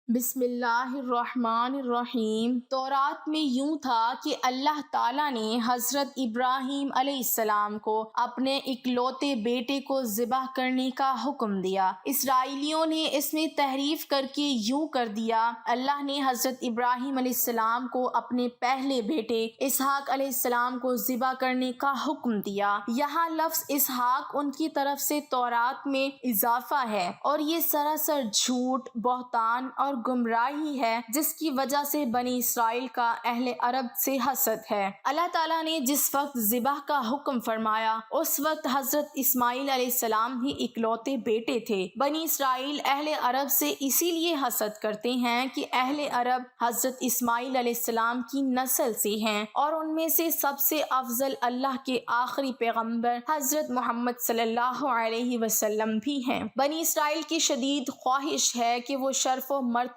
بسم اللہ الرحمن الرحیم۔ تورات میں یوں تھا کہ اللہ تعالیٰ نے حضرت ابراہیم علیہ السلام کو اپنے اکلوتے بیٹے کو ذبح کرنے کا حکم دیا۔ اسرائیلیوں نے اس میں تحریف کر کے یوں کر دیا، اللہ نے حضرت ابراہیم علیہ السلام کو اپنے پہلے بیٹے اسحاق علیہ السلام کو ذبح کرنے کا حکم دیا۔ یہاں لفظ اسحاق ان کی طرف سے تورات میں اضافہ ہے اور یہ سراسر جھوٹ، بہتان اور گمراہی ہے، جس کی وجہ سے بنی اسرائیل کا اہل عرب سے حسد ہے۔ اللہ تعالیٰ نے جس وقت ذبح کا حکم فرمایا اس وقت حضرت اسماعیل علیہ السلام ہی اکلوتے بیٹے تھے۔ بنی اسرائیل اہل عرب سے اسی لیے حسد کرتے ہیں کہ اہل عرب حضرت اسماعیل علیہ السلام کی نسل سے ہیں اور ان میں سے سب سے افضل اللہ کے آخری پیغمبر حضرت محمد صلی اللہ علیہ وسلم بھی ہیں۔ بنی اسرائیل کی شدید خواہش ہے کہ وہ شرف و مرتبہ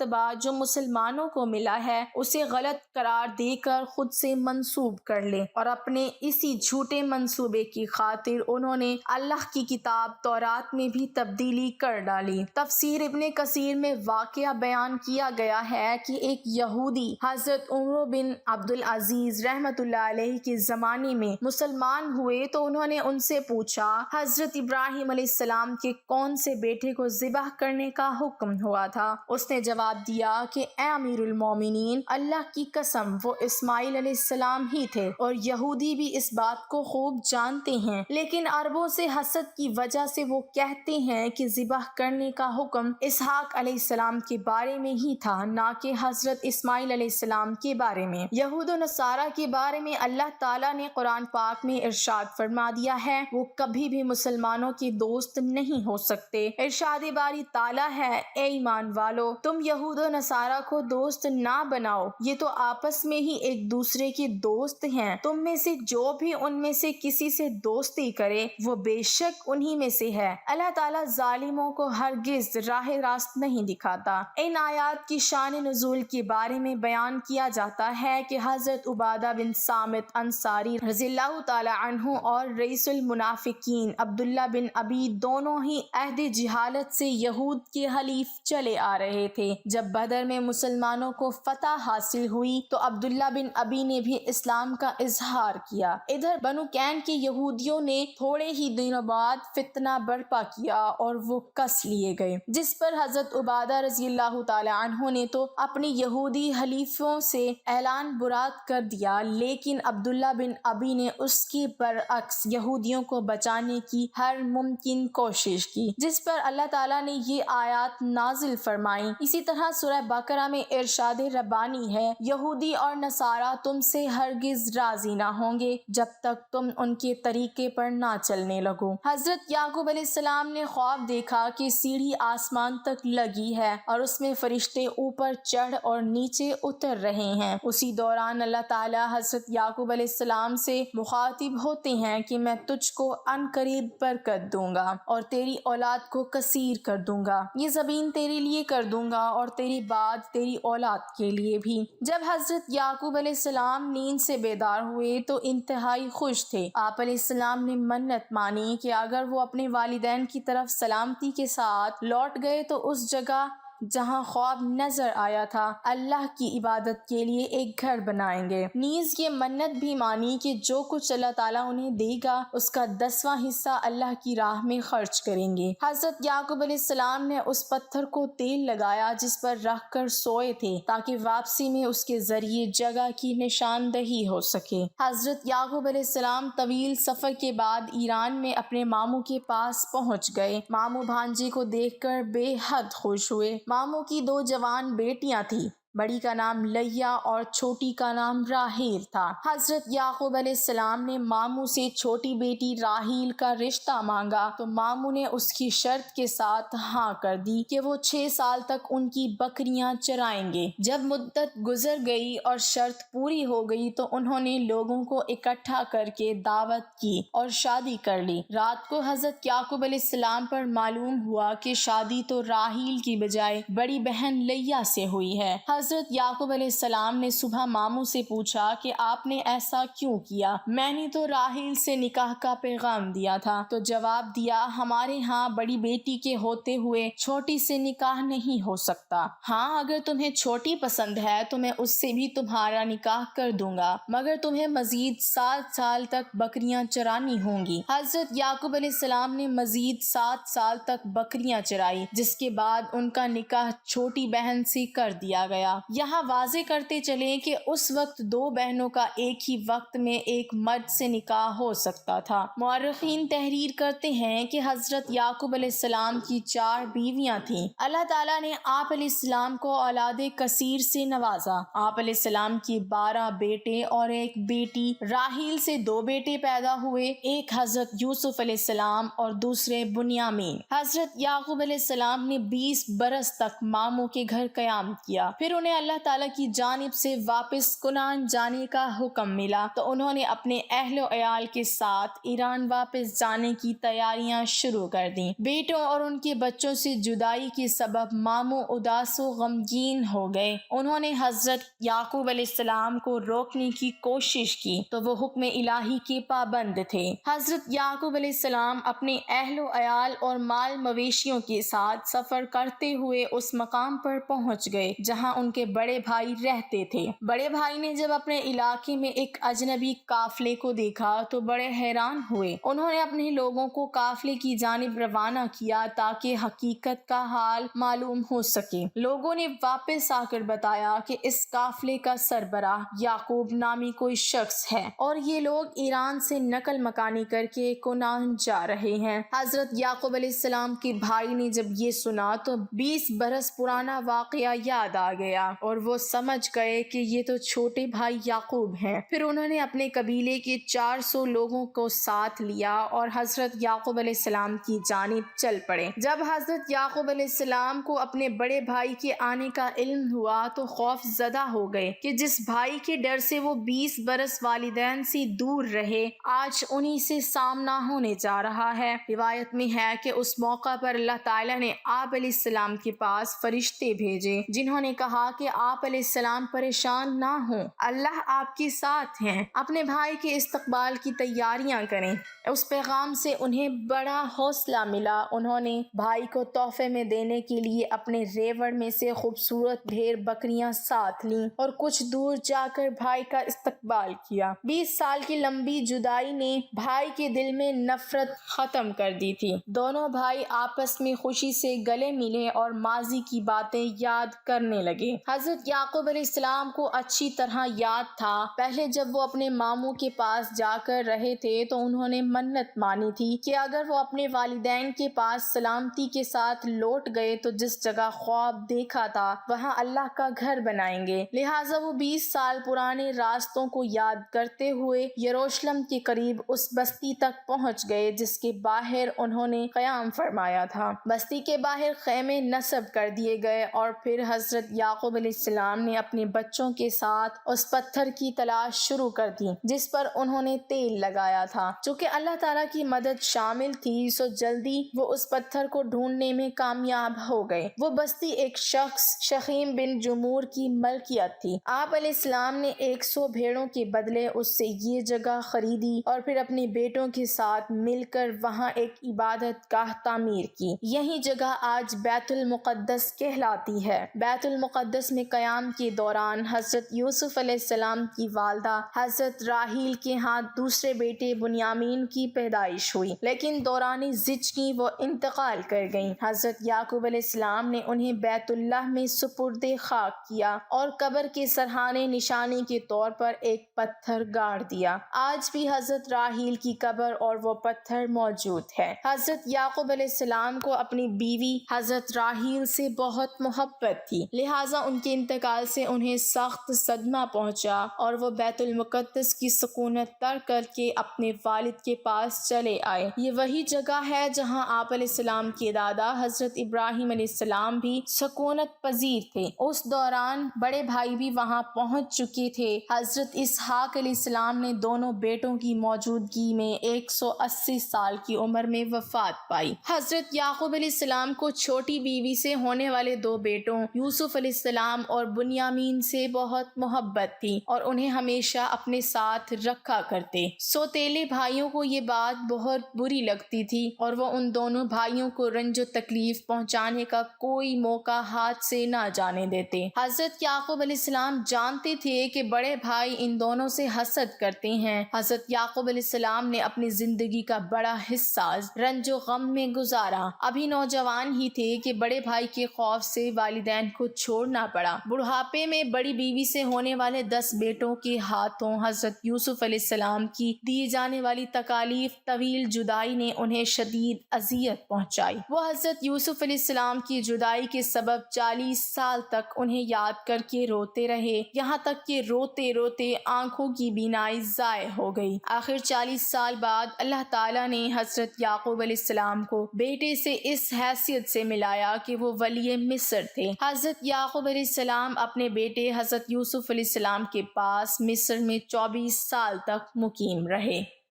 جو مسلمانوں کو ملا ہے اسے غلط قرار دے کر خود سے منسوب کر لیں، اور اپنے اسی جھوٹے منصوبے کی خاطر انہوں نے اللہ کی کتاب تورات میں بھی تبدیلی کر ڈالی۔ تفسیر ابن کثیر میں واقعہ بیان کیا گیا ہے کہ ایک یہودی حضرت عمر بن عبدالعزیز رحمۃ اللہ علیہ کے زمانے میں مسلمان ہوئے تو انہوں نے ان سے پوچھا، حضرت ابراہیم علیہ السلام کے کون سے بیٹے کو ذبح کرنے کا حکم ہوا تھا؟ اس نے جواب دیا کہ اے امیر المومنین، اللہ کی قسم وہ اسماعیل علیہ السلام ہی تھے، اور یہودی بھی اس بات کو خوب جانتے ہیں، لیکن عربوں سے حسد کی وجہ سے وہ کہتے ہیں کہ ذبح کرنے کا حکم اسحاق علیہ السلام کے بارے میں ہی تھا، نہ کہ حضرت اسماعیل علیہ السلام کے بارے میں۔ یہود و نصارہ کے بارے میں اللہ تعالیٰ نے قرآن پاک میں ارشاد فرما دیا ہے، وہ کبھی بھی مسلمانوں کے دوست نہیں ہو سکتے۔ ارشاد باری تعالیٰ ہے، اے ایمان والو، تم یہود و نصارہ کو دوست نہ بناؤ، یہ تو آپس میں ہی ایک دوسرے کے دوست ہیں، تم میں سے جو بھی ان میں سے کسی سے دوستی کرے وہ بے شک انہی میں سے ہے۔ اللہ تعالیٰ ظالموں کو ہرگز راہ راست نہیں دکھاتا۔ ان آیات کی شان نزول کے بارے میں بیان کیا جاتا ہے کہ حضرت عبادہ بن صامت انصاری رضی اللہ تعالی عنہ اور رئیس المنافقین عبداللہ بن ابی دونوں ہی عہد جہالت سے یہود کے حلیف چلے آ رہے تھے۔ جب بدر میں مسلمانوں کو فتح حاصل ہوئی تو عبداللہ بن ابی نے بھی اسلام کا اظہار کیا۔ ادھر بنو کین کے یہودیوں نے تھوڑے ہی دنوں بعد فتنہ برپا کیا اور وہ کس لیے گئے، جس پر حضرت عبادہ رضی اللہ تعالی عنہ نے تو اپنے یہودی حلیفوں سے اعلان برات کر دیا، لیکن عبداللہ بن ابی نے اس کے برعکس یہودیوں کو بچانے کی ہر ممکن کوشش کی، جس پر اللہ تعالیٰ نے یہ آیات نازل فرمائیں۔ اسی طرح سورہ بقرہ میں ارشاد ربانی ہے، یہودی اور نصارہ تم سے ہرگز راضی نہ ہوں گے جب تک تم ان کے طریقے پر نہ چلنے لگو۔ حضرت یعقوب علیہ السلام نے خواب دیکھا کہ سیڑھی آسمان تک لگی ہے اور اس میں فرشتے اوپر چڑھ اور نیچے اتر رہے ہیں۔ اسی دوران اللہ تعالیٰ حضرت یعقوب علیہ السلام سے مخاطب ہوتے ہیں کہ میں تجھ کو عن قریب برکت دوں گا اور تیری اولاد کو کثیر کر دوں گا، یہ زمین تیرے لیے کر دوں گا اور تیری بعد تیری اولاد کے لیے بھی۔ جب حضرت یعقوب علیہ السلام نیند سے بیدار ہوئے تو انتہائی خوش تھے۔ آپ علیہ السلام نے منت مانی کہ اگر وہ اپنے والدین کی طرف سلامتی کے ساتھ لوٹ گئے تو اس جگہ جہاں خواب نظر آیا تھا اللہ کی عبادت کے لیے ایک گھر بنائیں گے۔ نیز یہ منت بھی مانی کہ جو کچھ اللہ تعالیٰ انہیں دے گا اس کا 10واں حصہ اللہ کی راہ میں خرچ کریں گے۔ حضرت یعقوب علیہ السلام نے اس پتھر کو تیل لگایا جس پر رکھ کر سوئے تھے تاکہ واپسی میں اس کے ذریعے جگہ کی نشاندہی ہو سکے۔ حضرت یعقوب علیہ السلام طویل سفر کے بعد ایران میں اپنے ماموں کے پاس پہنچ گئے۔ ماموں بھانجے کو دیکھ کر بے حد خوش ہوئے۔ ماموں کی 2 جوان بیٹیاں تھیں، بڑی کا نام لیا اور چھوٹی کا نام راحیل تھا۔ حضرت یعقوب علیہ السلام نے ماموں سے چھوٹی بیٹی راحیل کا رشتہ مانگا تو ماموں نے اس کی شرط کے ساتھ ہاں کر دی کہ وہ 6 سال تک ان کی بکریاں چرائیں گے۔ جب مدت گزر گئی اور شرط پوری ہو گئی تو انہوں نے لوگوں کو اکٹھا کر کے دعوت کی اور شادی کر لی۔ رات کو حضرت یعقوب علیہ السلام پر معلوم ہوا کہ شادی تو راحیل کی بجائے بڑی بہن لیا سے ہوئی ہے۔ حضرت یعقوب علیہ السلام نے صبح ماموں سے پوچھا کہ آپ نے ایسا کیوں کیا؟ میں نے تو راحیل سے نکاح کا پیغام دیا تھا۔ تو جواب دیا، ہمارے ہاں بڑی بیٹی کے ہوتے ہوئے چھوٹی سے نکاح نہیں ہو سکتا۔ ہاں اگر تمہیں چھوٹی پسند ہے تو میں اس سے بھی تمہارا نکاح کر دوں گا، مگر تمہیں مزید 7 سال تک بکریاں چرانی ہوں گی۔ حضرت یعقوب علیہ السلام نے مزید 7 سال تک بکریاں چرائی، جس کے بعد ان کا نکاح چھوٹی بہن سے کر دیا گیا۔ یہاں واضح کرتے چلیں کہ اس وقت 2 بہنوں کا ایک ہی وقت میں ایک مرد سے نکاح ہو سکتا تھا۔ مورخین تحریر کرتے ہیں کہ حضرت یعقوب علیہ السلام کی 4 بیویاں تھیں۔ اللہ تعالیٰ نے آپ علیہ السلام کو اولاد کثیر سے نوازا۔ آپ علیہ السلام کی 12 بیٹے اور ایک بیٹی، راحیل سے 2 بیٹے پیدا ہوئے، ایک حضرت یوسف علیہ السلام اور دوسرے بنیامین۔ حضرت یعقوب علیہ السلام نے 20 برس تک ماموں کے گھر قیام کیا، پھر انہیں اللہ تعالیٰ کی جانب سے واپس کنعان جانے کا حکم ملا تو انہوں نے اپنے اہل و عیال کے ساتھ ایران واپس جانے کی تیاریاں شروع کر دیں۔ بیٹوں اور ان کے بچوں سے جدائی کے سبب ماموں اداس و غمگین ہو گئے۔ انہوں نے حضرت یعقوب علیہ السلام کو روکنے کی کوشش کی تو وہ حکم الہی کے پابند تھے۔ حضرت یعقوب علیہ السلام اپنے اہل و عیال اور مال مویشیوں کے ساتھ سفر کرتے ہوئے اس مقام پر پہنچ گئے جہاں ان کے بڑے بھائی رہتے تھے۔ بڑے بھائی نے جب اپنے علاقے میں ایک اجنبی قافلے کو دیکھا تو بڑے حیران ہوئے۔ انہوں نے اپنے لوگوں کو قافلے کی جانب روانہ کیا تاکہ حقیقت کا حال معلوم ہو سکے۔ لوگوں نے واپس آ کر بتایا کہ اس قافلے کا سربراہ یعقوب نامی کوئی شخص ہے اور یہ لوگ ایران سے نقل مکانی کر کے کنعان جا رہے ہیں۔ حضرت یعقوب علیہ السلام کے بھائی نے جب یہ سنا تو 20 برس پرانا واقعہ یاد آ گیا اور وہ سمجھ گئے کہ یہ تو چھوٹے بھائی یعقوب ہیں۔ پھر انہوں نے اپنے قبیلے کے 400 لوگوں کو ساتھ لیا اور حضرت یعقوب علیہ السلام کی جانب چل پڑے۔ جب حضرت یعقوب علیہ السلام کو اپنے بڑے بھائی کے آنے کا علم ہوا تو خوف زدہ ہو گئے کہ جس بھائی کے ڈر سے وہ 20 برس والدین سے دور رہے، آج انہی سے سامنا ہونے جا رہا ہے۔ روایت میں ہے کہ اس موقع پر اللہ تعالیٰ نے آپ علیہ السلام کے پاس فرشتے بھیجے جنہوں نے کہا کہ آپ علیہ السلام پریشان نہ ہوں، اللہ آپ کے ساتھ ہیں، اپنے بھائی کے استقبال کی تیاریاں کریں۔ اس پیغام سے انہیں بڑا حوصلہ ملا۔ انہوں نے بھائی کو تحفے میں دینے کے لیے اپنے ریوڑ میں سے خوبصورت بھیڑ بکریاں ساتھ لیں اور کچھ دور جا کر بھائی کا استقبال کیا۔ 20 سال کی لمبی جدائی نے بھائی کے دل میں نفرت ختم کر دی تھی۔ دونوں بھائی آپس میں خوشی سے گلے ملے اور ماضی کی باتیں یاد کرنے لگے۔ حضرت یعقوب علیہ السلام کو اچھی طرح یاد تھا، پہلے جب وہ اپنے ماموں کے پاس جا کر رہے تھے تو انہوں نے منت مانی تھی کہ اگر وہ اپنے والدین کے پاس سلامتی کے ساتھ لوٹ گئے تو جس جگہ خواب دیکھا تھا وہاں اللہ کا گھر بنائیں گے۔ لہٰذا وہ 20 سال پرانے راستوں کو یاد کرتے ہوئے یروشلم کے قریب اس بستی تک پہنچ گئے جس کے باہر انہوں نے قیام فرمایا تھا۔ بستی کے باہر خیمے نصب کر دیے گئے اور پھر حضرت یعقوب علیہ السلام نے اپنے بچوں کے ساتھ اس پتھر کی تلاش شروع کر دی جس پر انہوں نے تیل لگایا تھا۔ چونکہ اللہ تعالیٰ کی مدد شامل تھی سو جلدی وہ اس پتھر کو ڈھونڈنے میں کامیاب ہو گئے۔ وہ بستی ایک شخص شخیم بن جمور کی ملکیت تھی۔ آپ علیہ السلام نے 100 بھیڑوں کے بدلے اس سے یہ جگہ خریدی اور پھر اپنے بیٹوں کے ساتھ مل کر وہاں ایک عبادت گاہ تعمیر کی۔ یہی جگہ آج بیت المقدس کہلاتی ہے۔ بیت المقدس میں قیام کے دوران حضرت یوسف علیہ السلام کی والدہ حضرت راحیل کے ہاں دوسرے بیٹے بنیامین کی پیدائش ہوئی، لیکن دوران زچگی وہ انتقال کر گئیں۔ حضرت یعقوب علیہ السلام نے انہیں بیت اللہ میں سپرد خاک کیا اور قبر کے سرہانے نشانی کے طور پر ایک پتھر گاڑ دیا۔ آج بھی حضرت راحیل کی قبر اور وہ پتھر موجود ہے۔ حضرت یعقوب علیہ السلام کو اپنی بیوی حضرت راحیل سے بہت محبت تھی، لہٰذا ان کے انتقال سے انہیں سخت صدمہ پہنچا اور وہ بیت المقدس کی سکونت ترک کر کے اپنے والد کے پاس چلے آئے۔ یہ وہی جگہ ہے جہاں آپ علیہ السلام کے دادا حضرت ابراہیم علیہ السلام بھی سکونت پذیر تھے۔ اس دوران بڑے بھائی بھی وہاں پہنچ چکے تھے۔ حضرت اسحاق علیہ السلام نے دونوں بیٹوں کی موجودگی میں 180 سال کی عمر میں وفات پائی۔ حضرت یعقوب علیہ السلام کو چھوٹی بیوی سے ہونے والے 2 بیٹوں یوسف علیہ السلام السلام اور بنیامین سے بہت محبت تھی اور انہیں ہمیشہ اپنے ساتھ رکھا کرتے۔ سوتیلے بھائیوں کو یہ بات بہت بری لگتی تھی اور وہ ان دونوں بھائیوں کو رنج و تکلیف پہنچانے کا کوئی موقع ہاتھ سے نہ جانے دیتے۔ حضرت یعقوب علیہ السلام جانتے تھے کہ بڑے بھائی ان دونوں سے حسد کرتے ہیں۔ حضرت یعقوب علیہ السلام نے اپنی زندگی کا بڑا حصہ رنج و غم میں گزارا۔ ابھی نوجوان ہی تھے کہ بڑے بھائی کے خوف سے والدین کو چھوڑنا پڑا۔ بڑھاپے میں بڑی بیوی سے ہونے والے 10 بیٹوں کے ہاتھوں حضرت یوسف علیہ السلام کی دی جانے والی تکالیف طویل جدائی نے انہیں شدید اذیت پہنچائی۔ وہ حضرت یوسف علیہ السلام کی جدائی کے سبب 40 سال تک انہیں یاد کر کے روتے رہے، یہاں تک کہ روتے روتے آنکھوں کی بینائی ضائع ہو گئی۔ آخر 40 سال بعد اللہ تعالیٰ نے حضرت یعقوب علیہ السلام کو بیٹے سے اس حیثیت سے ملایا کہ وہ ولی مصر تھے۔ حضرت یعقوب علیہ السلام اپنے بیٹے حضرت یوسف علیہ السلام کے پاس مصر میں 24 سال تک مقیم رہے۔